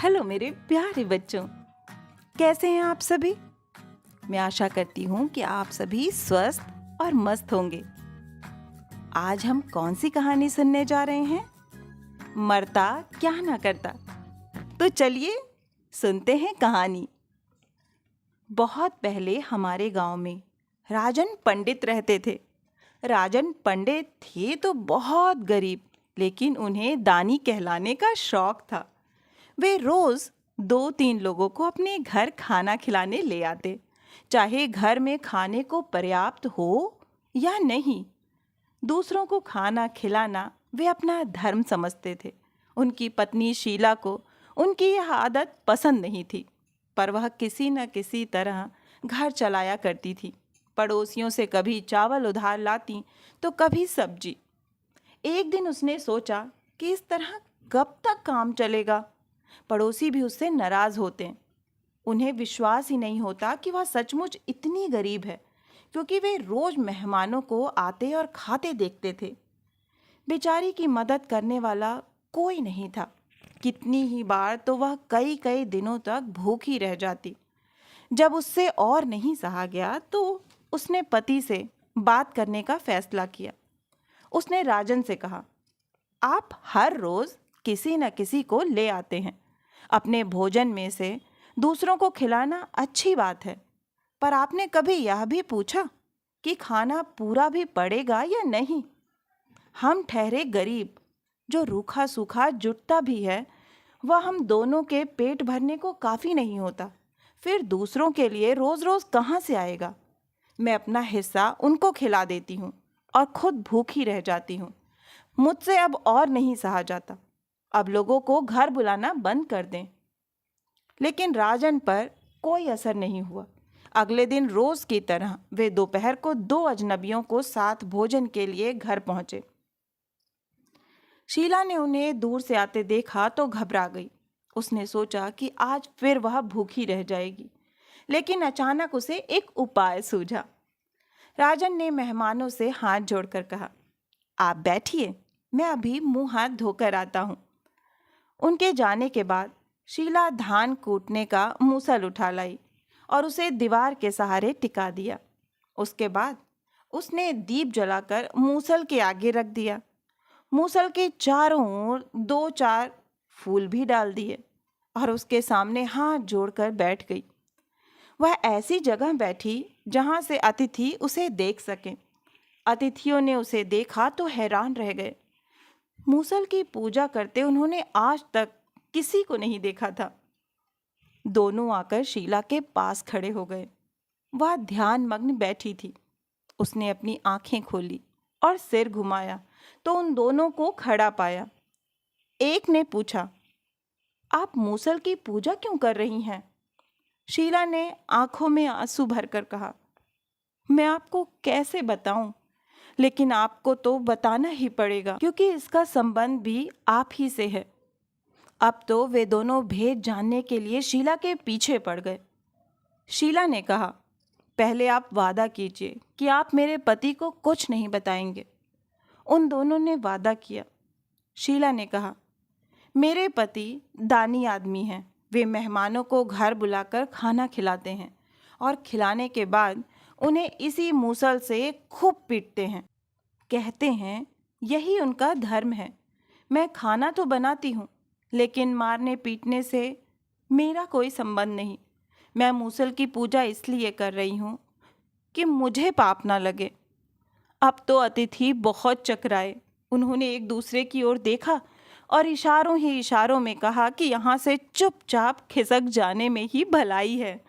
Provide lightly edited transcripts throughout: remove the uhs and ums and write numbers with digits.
Hello मेरे प्यारे बच्चों, कैसे हैं आप सभी। मैं आशा करती हूँ कि आप सभी स्वस्थ और मस्त होंगे। आज हम कौन सी कहानी सुनने जा रहे हैं? मरता क्या ना करता। तो चलिए सुनते हैं कहानी। बहुत पहले हमारे गांव में राजन पंडित रहते थे। राजन पंडित थे तो बहुत गरीब, लेकिन उन्हें दानी कहलाने का शौक था। वे रोज 2-3 लोगों को अपने घर खाना खिलाने ले आते, चाहे घर में खाने को पर्याप्त हो या नहीं। दूसरों को खाना खिलाना वे अपना धर्म समझते थे। उनकी पत्नी शीला को उनकी यह आदत पसंद नहीं थी, पर वह किसी न किसी तरह घर चलाया करती थी। पड़ोसियों से कभी चावल उधार लाती तो कभी सब्जी। एक दिन उसने सोचा कि इस तरह कब तक काम चलेगा। पड़ोसी भी उससे नाराज होते हैं। उन्हें विश्वास ही नहीं होता कि वह सचमुच इतनी गरीब है, क्योंकि वे रोज मेहमानों को आते और खाते देखते थे। बेचारी की मदद करने वाला कोई नहीं था। कितनी ही बार तो वह कई कई दिनों तक भूखी रह जाती। जब उससे और नहीं सहा गया तो उसने पति से बात करने का फैसला किया। उसने राजन से कहा, आप हर रोज किसी न किसी को ले आते हैं। अपने भोजन में से दूसरों को खिलाना अच्छी बात है, पर आपने कभी यह भी पूछा कि खाना पूरा भी पड़ेगा या नहीं? हम ठहरे गरीब, जो रूखा सूखा जुटता भी है वह हम दोनों के पेट भरने को काफ़ी नहीं होता। फिर दूसरों के लिए रोज़ रोज़ कहाँ से आएगा? मैं अपना हिस्सा उनको खिला देती हूँ और खुद भूखी रह जाती हूँ। मुझसे अब और नहीं सहा जाता। अब लोगों को घर बुलाना बंद कर दें। लेकिन राजन पर कोई असर नहीं हुआ। अगले दिन रोज की तरह वे दोपहर को 2 अजनबियों को साथ भोजन के लिए घर पहुंचे। शीला ने उन्हें दूर से आते देखा तो घबरा गई। उसने सोचा कि आज फिर वह भूखी रह जाएगी, लेकिन अचानक उसे एक उपाय सूझा। राजन ने मेहमानों से हाथ जोड़कर कहा, आप बैठिए, मैं अभी मुंह हाथ धोकर आता हूँ। उनके जाने के बाद शीला धान कूटने का मूसल उठा लाई और उसे दीवार के सहारे टिका दिया। उसके बाद उसने दीप जलाकर मूसल के आगे रख दिया। मूसल के चारों ओर 2-4 फूल भी डाल दिए और उसके सामने हाथ जोड़कर बैठ गई। वह ऐसी जगह बैठी जहां से अतिथि उसे देख सकें। अतिथियों ने उसे देखा तो हैरान रह गए। मूसल की पूजा करते उन्होंने आज तक किसी को नहीं देखा था। दोनों आकर शीला के पास खड़े हो गए। वह ध्यान मग्न बैठी थी। उसने अपनी आंखें खोली और सिर घुमाया तो उन दोनों को खड़ा पाया। एक ने पूछा, आप मूसल की पूजा क्यों कर रही हैं? शीला ने आंखों में आंसू भरकर कहा, मैं आपको कैसे बताऊं, लेकिन आपको तो बताना ही पड़ेगा, क्योंकि इसका संबंध भी आप ही से है। अब तो वे दोनों भेद जानने के लिए शीला के पीछे पड़ गए। शीला ने कहा, पहले आप वादा कीजिए कि आप मेरे पति को कुछ नहीं बताएंगे। उन दोनों ने वादा किया। शीला ने कहा, मेरे पति दानी आदमी हैं। वे मेहमानों को घर बुलाकर खाना खिलाते हैं और खिलाने के बाद उन्हें इसी मूसल से खूब पीटते हैं। कहते हैं यही उनका धर्म है। मैं खाना तो बनाती हूँ, लेकिन मारने पीटने से मेरा कोई संबंध नहीं। मैं मूसल की पूजा इसलिए कर रही हूँ कि मुझे पाप ना लगे। अब तो अतिथि बहुत चकराए। उन्होंने एक दूसरे की ओर देखा और इशारों ही इशारों में कहा कि यहाँ से चुपचाप खिसक जाने में ही भलाई है।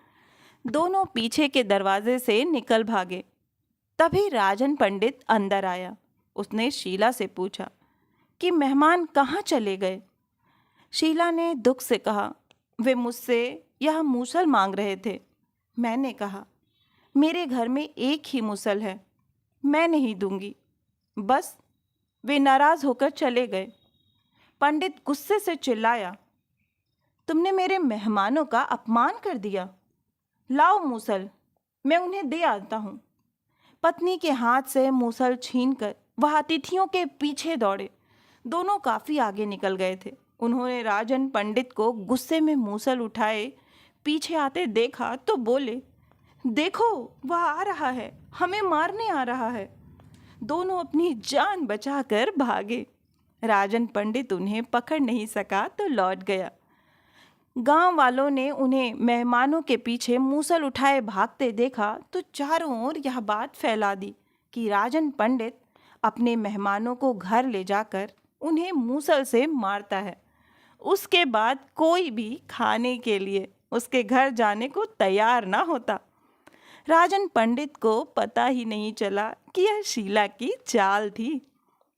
दोनों पीछे के दरवाजे से निकल भागे। तभी राजन पंडित अंदर आया। उसने शीला से पूछा कि मेहमान कहाँ चले गए? शीला ने दुख से कहा, वे मुझसे यह मूसल मांग रहे थे। मैंने कहा, मेरे घर में एक ही मूसल है, मैं नहीं दूंगी। बस वे नाराज होकर चले गए। पंडित गुस्से से चिल्लाया, तुमने मेरे मेहमानों का अपमान कर दिया। लाओ मूसल, मैं उन्हें दे आता हूँ। पत्नी के हाथ से मूसल छीनकर वह अतिथियों के पीछे दौड़े। दोनों काफी आगे निकल गए थे। उन्होंने राजन पंडित को गुस्से में मूसल उठाए पीछे आते देखा तो बोले, देखो वह आ रहा है, हमें मारने आ रहा है। दोनों अपनी जान बचाकर भागे। राजन पंडित उन्हें पकड़ नहीं सका तो लौट गया। गांव वालों ने उन्हें मेहमानों के पीछे मूसल उठाए भागते देखा तो चारों ओर यह बात फैला दी कि राजन पंडित अपने मेहमानों को घर ले जाकर उन्हें मूसल से मारता है। उसके बाद कोई भी खाने के लिए उसके घर जाने को तैयार ना होता। राजन पंडित को पता ही नहीं चला कि यह शीला की चाल थी।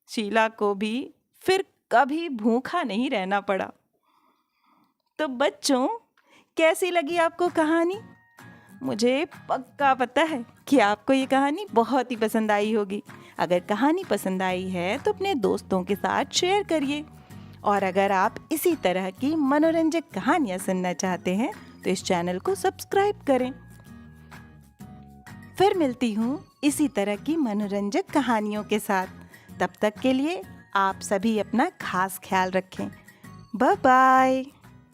शीला को भी फिर कभी भूखा नहीं रहना पड़ा। तो बच्चों, कैसी लगी आपको कहानी? मुझे पक्का पता है कि आपको ये कहानी बहुत ही पसंद आई होगी। अगर कहानी पसंद आई है तो अपने दोस्तों के साथ शेयर करिए। और अगर आप इसी तरह की मनोरंजक कहानियाँ सुनना चाहते हैं तो इस चैनल को सब्सक्राइब करें। फिर मिलती हूँ इसी तरह की मनोरंजक कहानियों के साथ। तब तक के लिए आप सभी अपना खास ख्याल रखें। Bye bye.